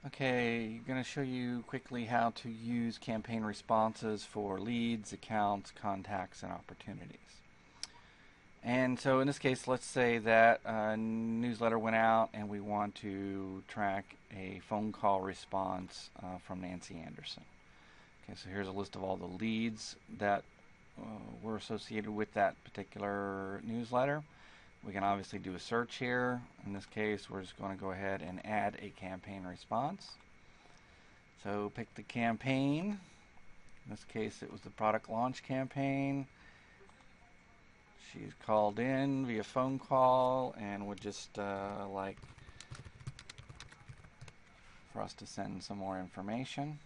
Okay, going to show you quickly how to use campaign responses for leads, accounts, contacts, and opportunities. And so in this case, let's say that a newsletter went out and we want to track a phone call response from Nancy Anderson. Okay, so here's a list of all the leads that were associated with that particular newsletter. We can obviously do a search here. In this case, we're just going to go ahead and add a campaign response. So pick the campaign. In this case, it was the product launch campaign. She's called in via phone call and would just like for us to send some more information.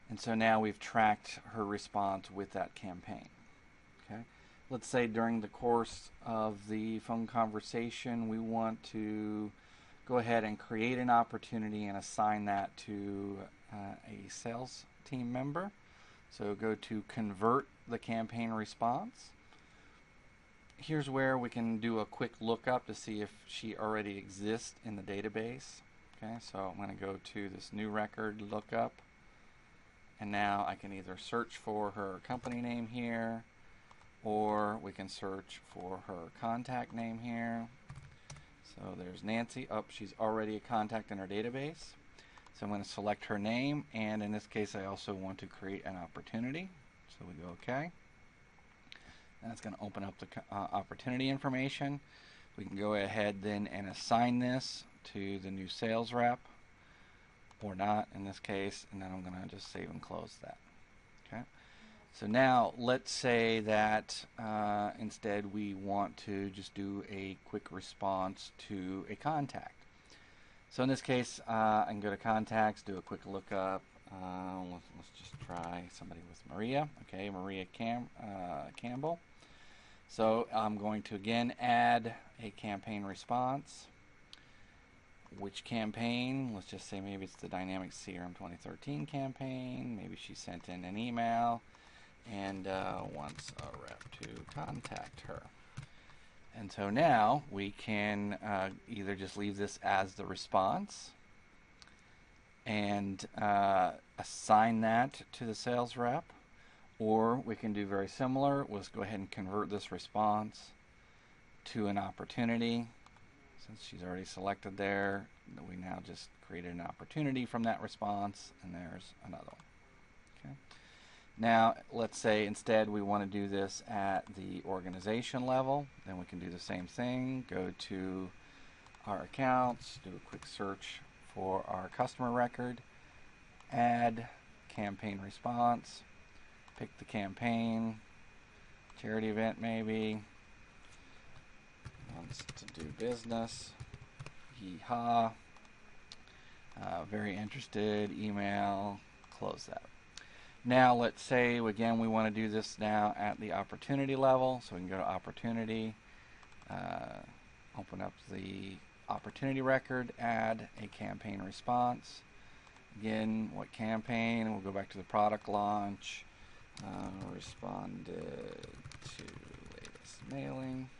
And so now we've tracked her response with that campaign. Okay. Let's say during the course of the phone conversation, we want to go ahead and create an opportunity and assign that to a sales team member. So go to convert the campaign response. Here's where we can do a quick lookup to see if she already exists in the database. Okay, so I'm going to go to this new record lookup. And now I can either search for her company name here, or we can search for her contact name here. So there's Nancy. Oh, she's already a contact in our database. So I'm going to select her name, and in this case I also want to create an opportunity. So we go OK. And it's going to open up the opportunity information. We can go ahead then and assign this to the new sales rep, or not in this case, and then I'm going to just save and close that. Okay. So now let's say that instead we want to just do a quick response to a contact. So in this case, I can go to contacts, do a quick lookup. Let's just try somebody with Maria. Okay, Maria Campbell. So I'm going to again add a campaign response. Which campaign? Let's just say maybe it's the Dynamics CRM 2013 campaign. Maybe she sent in an email and wants a rep to contact her. And so now we can either just leave this as the response and assign that to the sales rep, or we can do very similar. Let's go ahead and convert this response to an opportunity. Since she's already selected there, we now just created an opportunity from that response, and there's another one. Okay. Now, let's say instead we want to do this at the organization level. Then we can do the same thing. Go to our accounts, do a quick search for our customer record, add campaign response, pick the campaign, charity event maybe. Wants to do business. Yeehaw. Very interested. Email. Close that. Now let's say again we want to do this now at the opportunity level. So we can go to opportunity, open up the opportunity record, add a campaign response. Again, what campaign? We'll go back to the product launch. Responded to latest mailing.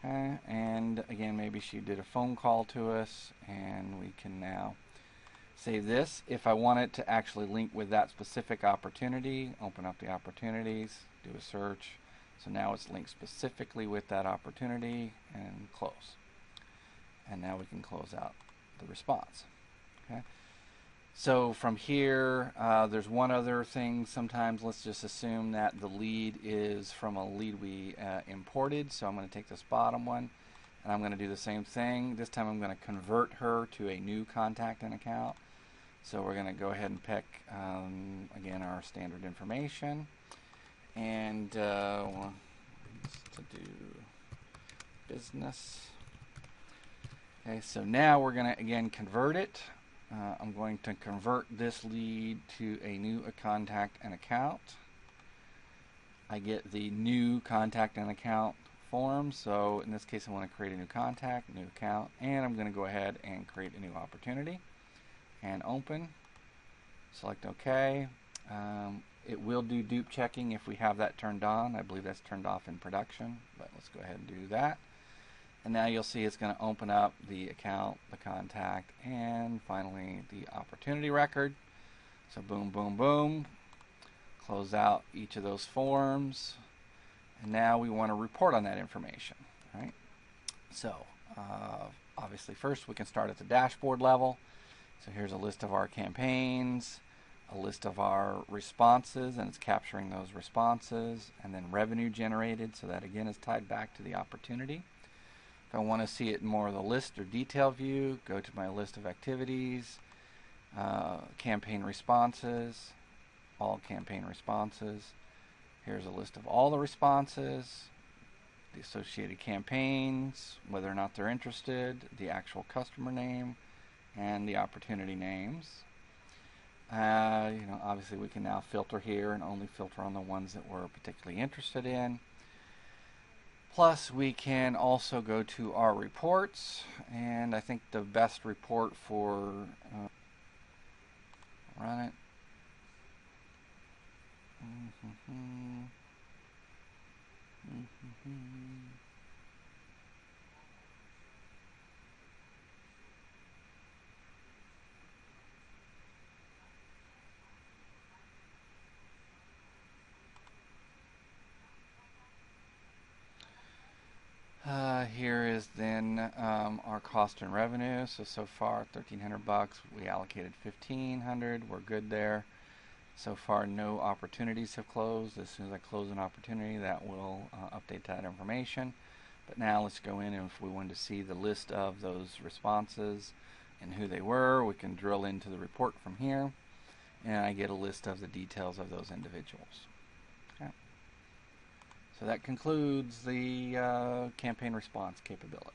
Okay, and again, maybe she did a phone call to us, and we can now save this. If I want it to actually link with that specific opportunity, open up the opportunities, do a search. So now it's linked specifically with that opportunity, and close. And now we can close out the response. Okay. So from here, there's one other thing. Sometimes let's just assume that the lead is from a lead we imported. So I'm going to take this bottom one, and I'm going to do the same thing. This time I'm going to convert her to a new contact and account. So we're going to go ahead and pick, again, our standard information. And to do business. Okay, so now we're going to, again, convert it. I'm going to convert this lead to a new contact and account. I get the new contact and account form. So in this case, I want to create a new contact, new account, and I'm going to go ahead and create a new opportunity and open. Select OK. It will do dupe checking if we have that turned on. I believe that's turned off in production, but let's go ahead and do that. And now you'll see it's going to open up the account, the contact, and finally the opportunity record. So boom, boom, boom. Close out each of those forms. And now we want to report on that information. Right? So obviously first we can start at the dashboard level. So here's a list of our campaigns, a list of our responses, and it's capturing those responses, and then revenue generated, so that again is tied back to the opportunity. If I want to see it in more of the list or detail view, go to my list of activities, campaign responses, all campaign responses. Here's a list of all the responses, the associated campaigns, whether or not they're interested, the actual customer name, and the opportunity names. Obviously we can now filter here and only filter on the ones that we're particularly interested in. Plus we can also go to our reports, and I think the best report for run it. Here is then our cost and revenue. So far $1,300. We allocated $1,500. We're good there. So far no opportunities have closed. As soon as I close an opportunity, that will update that information. But now let's go in, and if we wanted to see the list of those responses and who they were, we can drill into the report from here, and I get a list of the details of those individuals. Okay. So that concludes the campaign response capabilities.